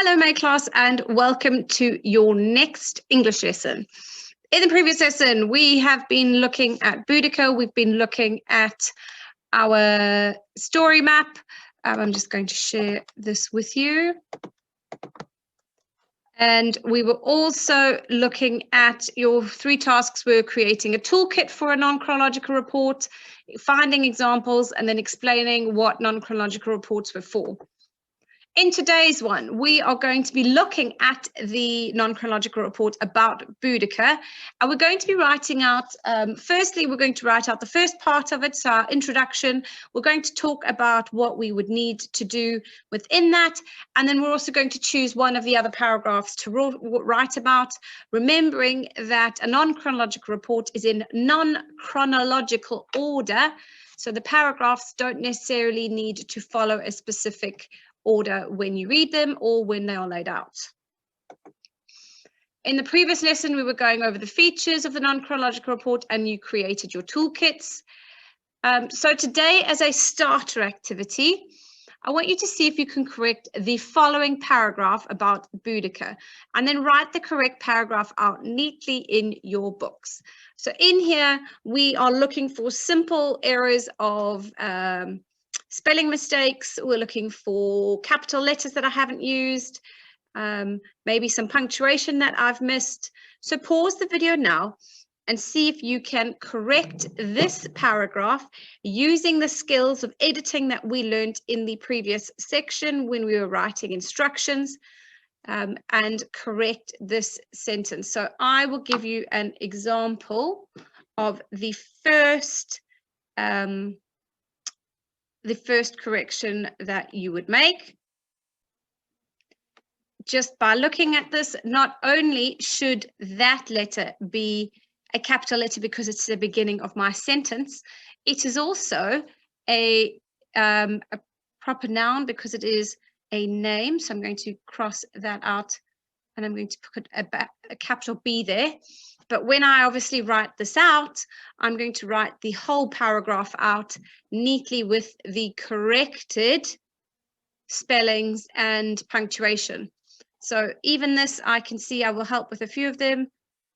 Hello, my class, and welcome to your next English lesson. In the previous lesson, we have been looking at Boudica. We've been looking at our story map. I'm just going to share this with you. And we were also looking at your 3 tasks were creating a toolkit for a non-chronological report, finding examples, and then explaining what non-chronological reports were for. In today's one, we are going to be looking at the non-chronological report about Boudica, and we're going to be writing out, firstly, we're going to write out the first part of it, so our introduction. We're going to talk about what we would need to do within that, and then we're also going to choose one of the other paragraphs to write about, remembering that a non-chronological report is in non-chronological order, so the paragraphs don't necessarily need to follow a specific order when you read them or when they are laid out. In the previous lesson, we were going over the features of the non-chronological report and you created your toolkits. So today, as a starter activity, I want you to see if you can correct the following paragraph about Boudica and then write the correct paragraph out neatly in your books. So in here, we are looking for simple errors of spelling mistakes. We're looking for capital letters that I haven't used, maybe some punctuation that I've missed. So pause the video now and see if you can correct this paragraph using the skills of editing that we learned in the previous section when we were writing instructions, and correct this sentence. So I will give you an example of the first correction that you would make. Just by looking at this, not only should that letter be a capital letter because it's the beginning of my sentence, it is also a proper noun because it is a name. So I'm going to cross that out and I'm going to put a capital B there. But when I obviously write this out, I'm going to write the whole paragraph out neatly with the corrected spellings and punctuation. So even this, I can see I will help with a few of them.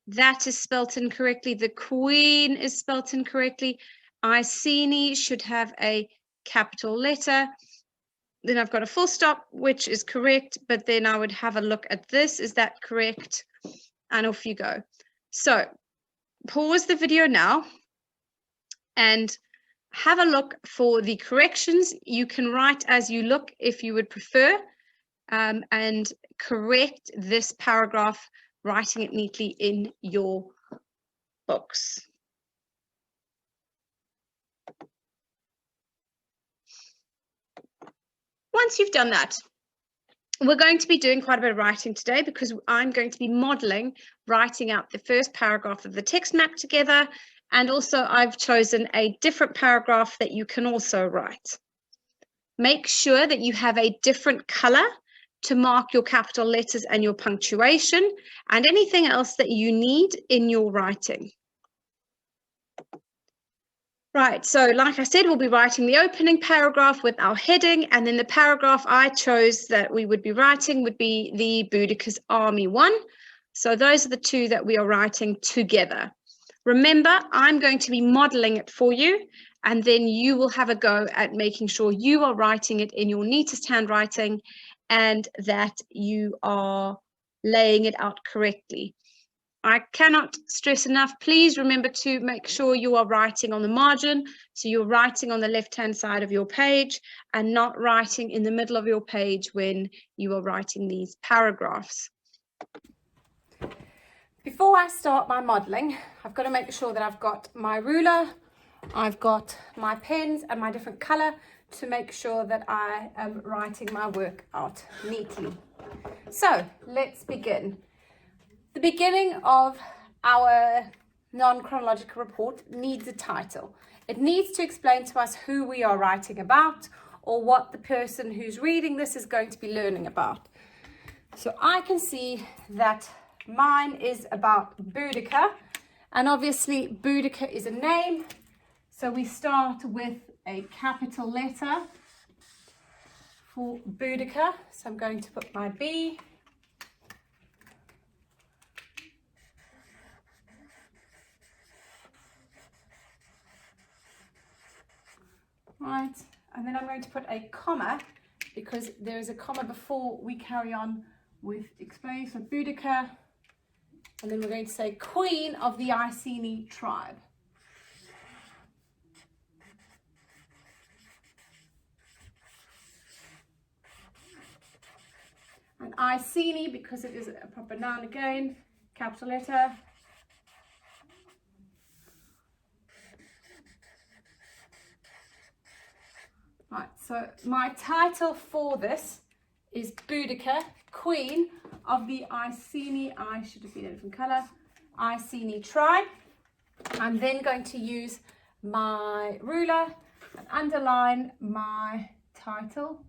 That is spelt incorrectly. The Queen is spelt incorrectly. Iceni should have a capital letter. Then I've got a full stop, which is correct, but then I would have a look at this. Is that correct? And off you go. So pause the video now and have a look for the corrections. You can write as you look if you would prefer, and correct this paragraph, writing it neatly in your books. Once you've done that, we're going to be doing quite a bit of writing today because I'm going to be modeling writing out the first paragraph of the text map together, and also I've chosen a different paragraph that you can also write. Make sure that you have a different color to mark your capital letters and your punctuation and anything else that you need in your writing. Right, so like I said, we'll be writing the opening paragraph with our heading, and then the paragraph I chose that we would be writing would be the Boudica's Army one. So those are the 2 that we are writing together. Remember, I'm going to be modeling it for you, and then you will have a go at making sure you are writing it in your neatest handwriting and that you are laying it out correctly. I cannot stress enough, please remember to make sure you are writing on the margin. So you're writing on the left-hand side of your page and not writing in the middle of your page when you are writing these paragraphs. Before I start my modeling, I've got to make sure that I've got my ruler, I've got my pens and my different color to make sure that I am writing my work out neatly. So let's begin. The beginning of our non-chronological report needs a title. It needs to explain to us who we are writing about or what the person who's reading this is going to be learning about. So I can see that mine is about Boudica, and obviously Boudica is a name. So we start with a capital letter for Boudica. So I'm going to put my B. Right, and then I'm going to put a comma because there is a comma before we carry on with explaining. So Boudica, and then we're going to say Queen of the Iceni tribe. And Iceni, because it is a proper noun again, capital letter. Right, so my title for this is Boudica, Queen of the Iceni, I should have been a different colour, Iceni tribe. I'm then going to use my ruler and underline my title.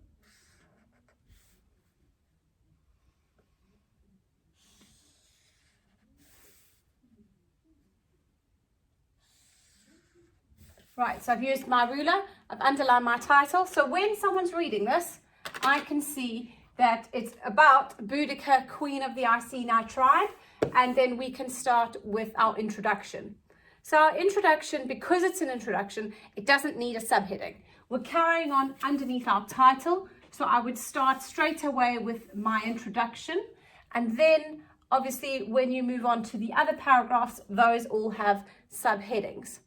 Right, so I've used my ruler, I've underlined my title. So when someone's reading this, I can see that it's about Boudica, Queen of the Iceni tribe, and then we can start with our introduction. So our introduction, because it's an introduction, it doesn't need a subheading. We're carrying on underneath our title, so I would start straight away with my introduction, and then obviously when you move on to the other paragraphs, those all have subheadings.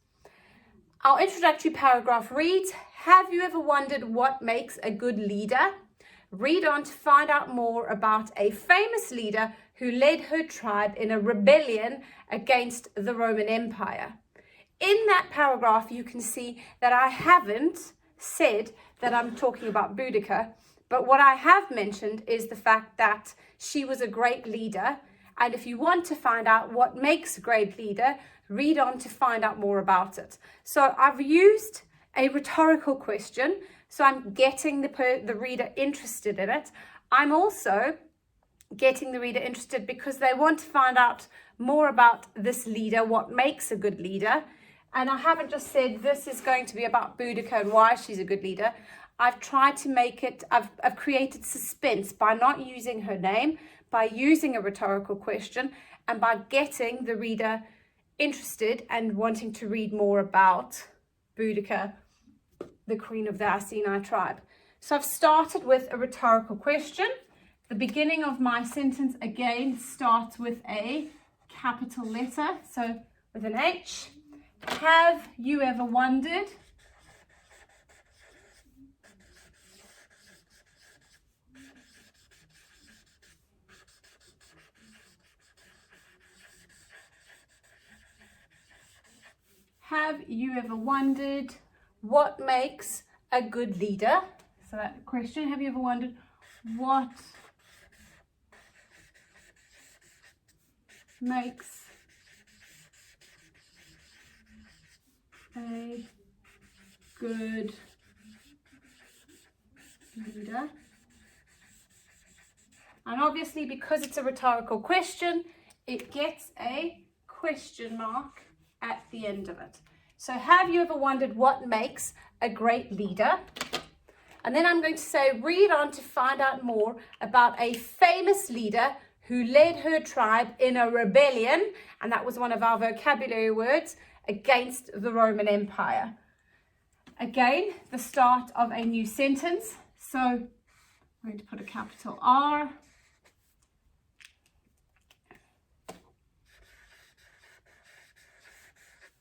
Our introductory paragraph reads, have you ever wondered what makes a good leader? Read on to find out more about a famous leader who led her tribe in a rebellion against the Roman Empire. In that paragraph, you can see that I haven't said that I'm talking about Boudica, but what I have mentioned is the fact that she was a great leader. And if you want to find out what makes a great leader, read on to find out more about it. So I've used a rhetorical question, so I'm getting the reader interested in it. I'm also getting the reader interested because they want to find out more about this leader, what makes a good leader. And I haven't just said this is going to be about Boudica and why she's a good leader. I've tried to make it, I've created suspense by not using her name, by using a rhetorical question, and by getting the reader interested and wanting to read more about Boudica, the Queen of the Iceni tribe. So I've started with a rhetorical question. The beginning of my sentence again starts with a capital letter, so with an H. Have you ever wondered? Have you ever wondered what makes a good leader? So that question, have you ever wondered what makes a good leader? And obviously, because it's a rhetorical question, it gets a question mark at the end of it. So have you ever wondered what makes a great leader? And then I'm going to say, read on to find out more about a famous leader who led her tribe in a rebellion, and that was one of our vocabulary words, against the Roman Empire. Again, the start of a new sentence. So I'm going to put a capital R.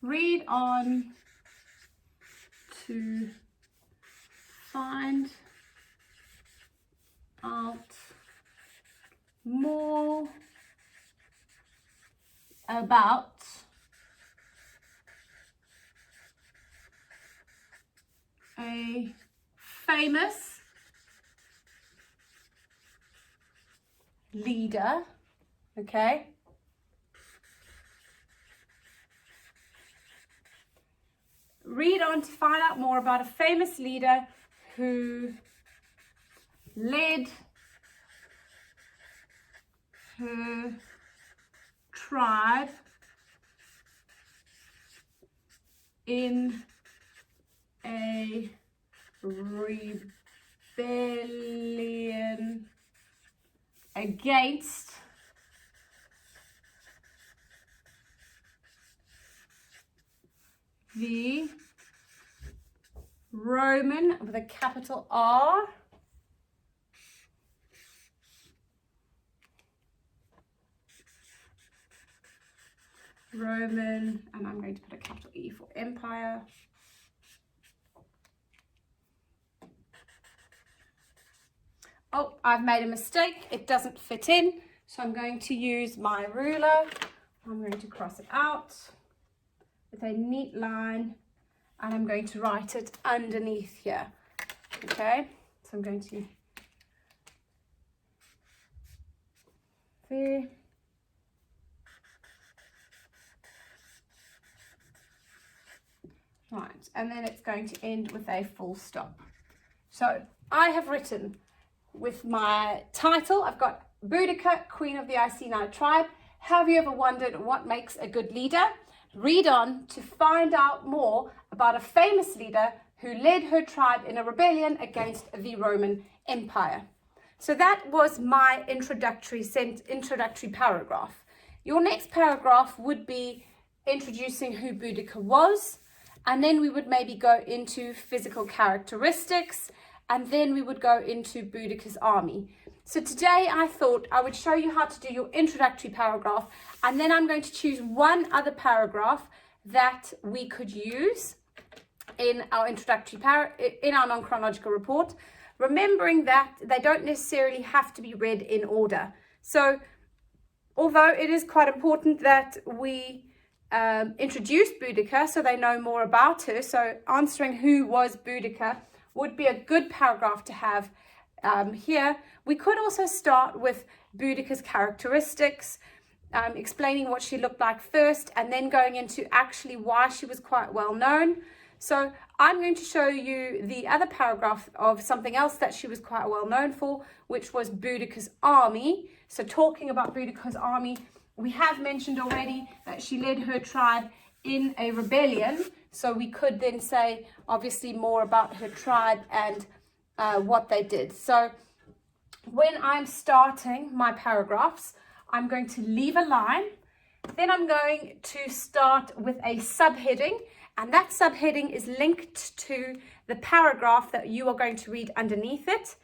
Read on to find out more about a famous leader, okay? Read on to find out more about a famous leader who led her tribe in a rebellion rebellion against the Roman, with a capital R, Roman, and I'm going to put a capital E for Empire. Oh, I've made a mistake. It doesn't fit in. So I'm going to use my ruler. I'm going to cross it out with a neat line, and I'm going to write it underneath here. Okay, so I'm going to there. Right, and then it's going to end with a full stop. So I have written with my title, I've got Boudica, Queen of the Iceni tribe. Have you ever wondered what makes a good leader? Read on to find out more about a famous leader who led her tribe in a rebellion against the Roman Empire. So that was my introductory paragraph. Your next paragraph would be introducing who Boudica was, and then we would maybe go into physical characteristics, and then we would go into Boudica's army. So today I thought I would show you how to do your introductory paragraph, and then I'm going to choose one other paragraph that we could use in our in our non-chronological report, remembering that they don't necessarily have to be read in order. So although it is quite important that we introduce Boudica so they know more about her, so answering who was Boudica would be a good paragraph to have here. We could also start with Boudica's characteristics, explaining what she looked like first, and then going into actually why she was quite well known. So I'm going to show you the other paragraph of something else that she was quite well known for, which was Boudica's army. So talking about Boudica's army, we have mentioned already that she led her tribe in a rebellion. So we could then say, obviously, more about her tribe and what they did. So when I'm starting my paragraphs, I'm going to leave a line. Then I'm going to start with a subheading, and that subheading is linked to the paragraph that you are going to read underneath it.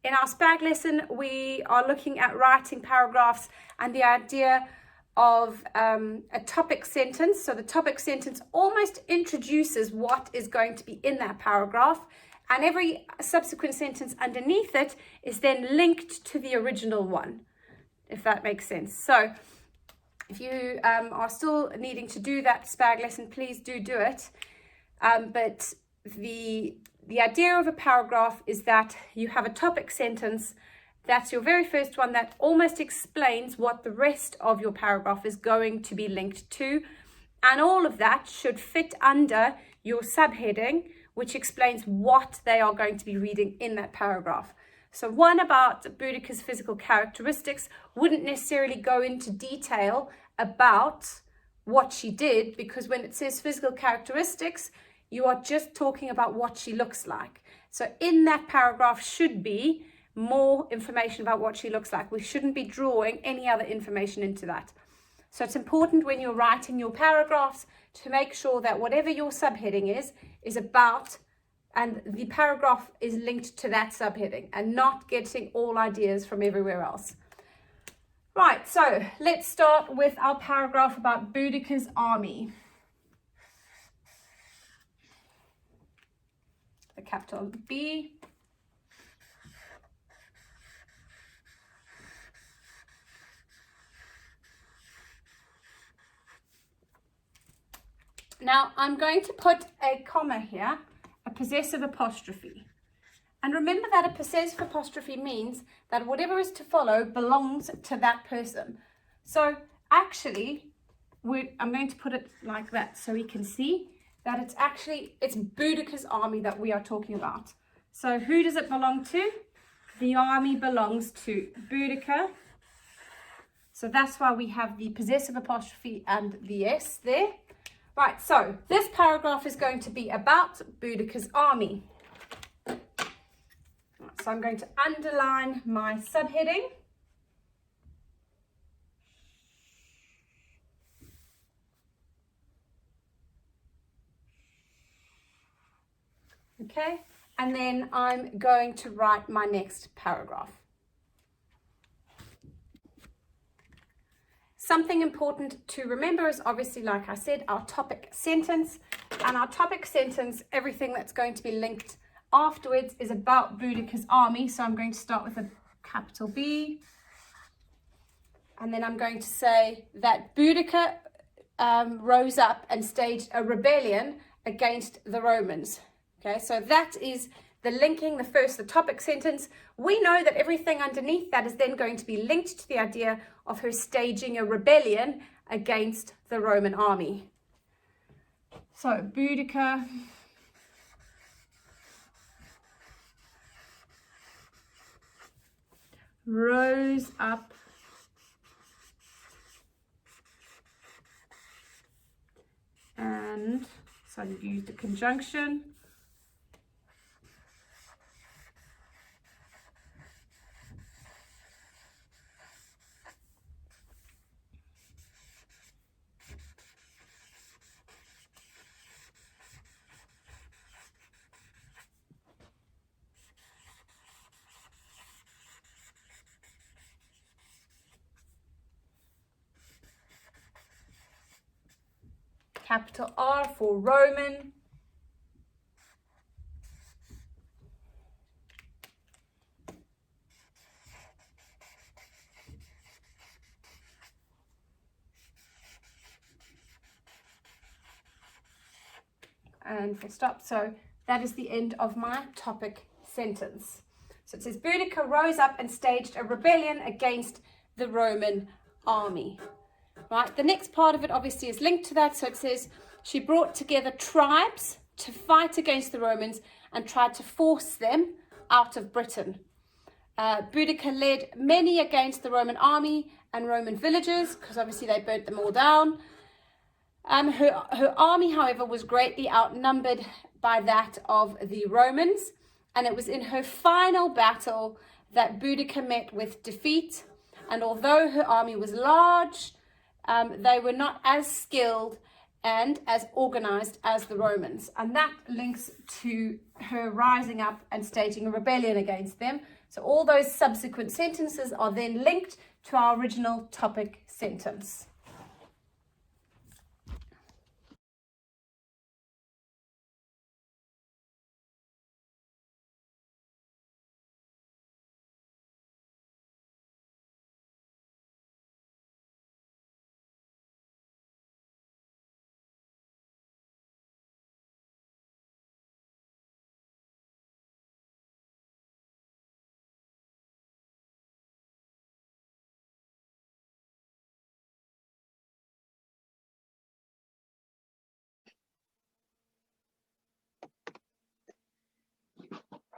In our SPAG lesson, we are looking at writing paragraphs and the idea of a topic sentence. So the topic sentence almost introduces what is going to be in that paragraph, and every subsequent sentence underneath it is then linked to the original one, if that makes sense. So if you are still needing to do that SPAG lesson, please do it. But the idea of a paragraph is that you have a topic sentence. That's your very first one that almost explains what the rest of your paragraph is going to be linked to. And all of that should fit under your subheading, which explains what they are going to be reading in that paragraph. So one about Boudica's physical characteristics wouldn't necessarily go into detail about what she did, because when it says physical characteristics, you are just talking about what she looks like. So in that paragraph should be more information about what she looks like. We shouldn't be drawing any other information into that. So it's important when you're writing your paragraphs to make sure that whatever your subheading is about, and the paragraph is linked to that subheading, and not getting all ideas from everywhere else. Right, so let's start with our paragraph about Boudica's army. The capital B. Now I'm going to put a comma here, a possessive apostrophe. And remember that a possessive apostrophe means that whatever is to follow belongs to that person. So actually, I'm going to put it like that so we can see that it's Boudica's army that we are talking about. So who does it belong to? The army belongs to Boudica. So that's why we have the possessive apostrophe and the S there. Right, so this paragraph is going to be about Boudica's army. So I'm going to underline my subheading. Okay, and then I'm going to write my next paragraph. Something important to remember is obviously, like I said, our topic sentence. And our topic sentence, everything that's going to be linked afterwards is about Boudicca's army. So I'm going to start with a capital B. And then I'm going to say that Boudicca rose up and staged a rebellion against the Romans. Okay, so that is the linking, the topic sentence. We know that everything underneath that is then going to be linked to the idea of her staging a rebellion against the Roman army. So Boudicca rose up and, so I used a conjunction, capital R for Roman, and full stop. So that is the end of my topic sentence. So it says Boudicca rose up and staged a rebellion against the Roman army. Right, the next part of it obviously is linked to that. So it says she brought together tribes to fight against the Romans and tried to force them out of Britain. Boudicca led many against the Roman army and Roman villages, because obviously they burnt them all down. Her army, however, was greatly outnumbered by that of the Romans, and it was in her final battle that Boudicca met with defeat. And although her army was large, they were not as skilled and as organized as the Romans. And that links to her rising up and staging a rebellion against them. So all those subsequent sentences are then linked to our original topic sentence.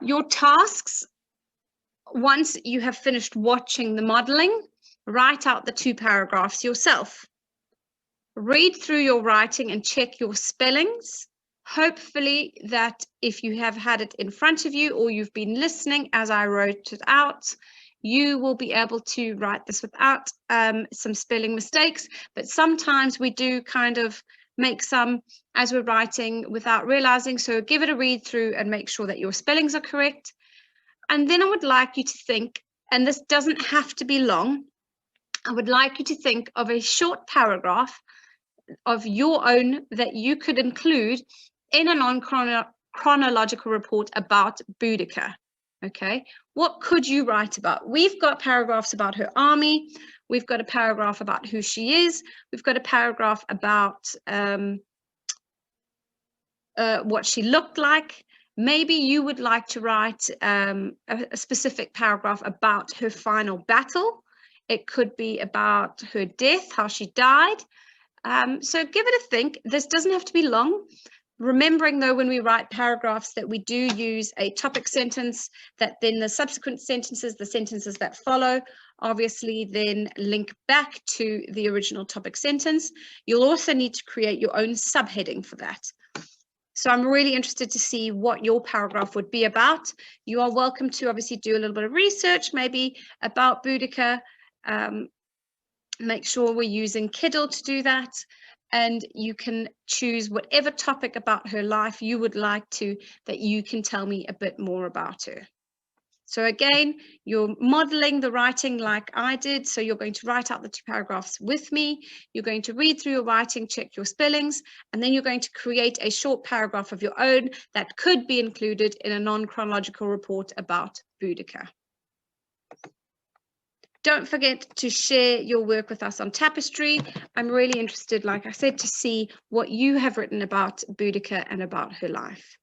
Your tasks, once you have finished watching the modeling, write out the 2 paragraphs yourself. Read through your writing and check your spellings. Hopefully that if you have had it in front of you or you've been listening as I wrote it out, you will be able to write this without some spelling mistakes. But sometimes we do kind of make some as we're writing without realizing. So give it a read through and make sure that your spellings are correct. And then I would like you to think, and this doesn't have to be long, I would like you to think of a short paragraph of your own that you could include in a non-chronological report about Boudicca. Okay, what could you write about? We've got paragraphs about her army. We've got a paragraph about who she is. We've got a paragraph about what she looked like. Maybe you would like to write a specific paragraph about her final battle. It could be about her death, how she died. So give it a think. This doesn't have to be long. Remembering though, when we write paragraphs, that we do use a topic sentence, that then the subsequent sentences, the sentences that follow, obviously then link back to the original topic sentence. You'll also need to create your own subheading for that. So I'm really interested to see what your paragraph would be about. You are welcome to obviously do a little bit of research, maybe about Boudica. Make sure we're using Kiddle to do that. And you can choose whatever topic about her life you would like to, that you can tell me a bit more about her. So again, you're modeling the writing like I did. So you're going to write out the 2 paragraphs with me. You're going to read through your writing, check your spellings, and then you're going to create a short paragraph of your own that could be included in a non-chronological report about Boudica. Don't forget to share your work with us on Tapestry. I'm really interested, like I said, to see what you have written about Boudica and about her life.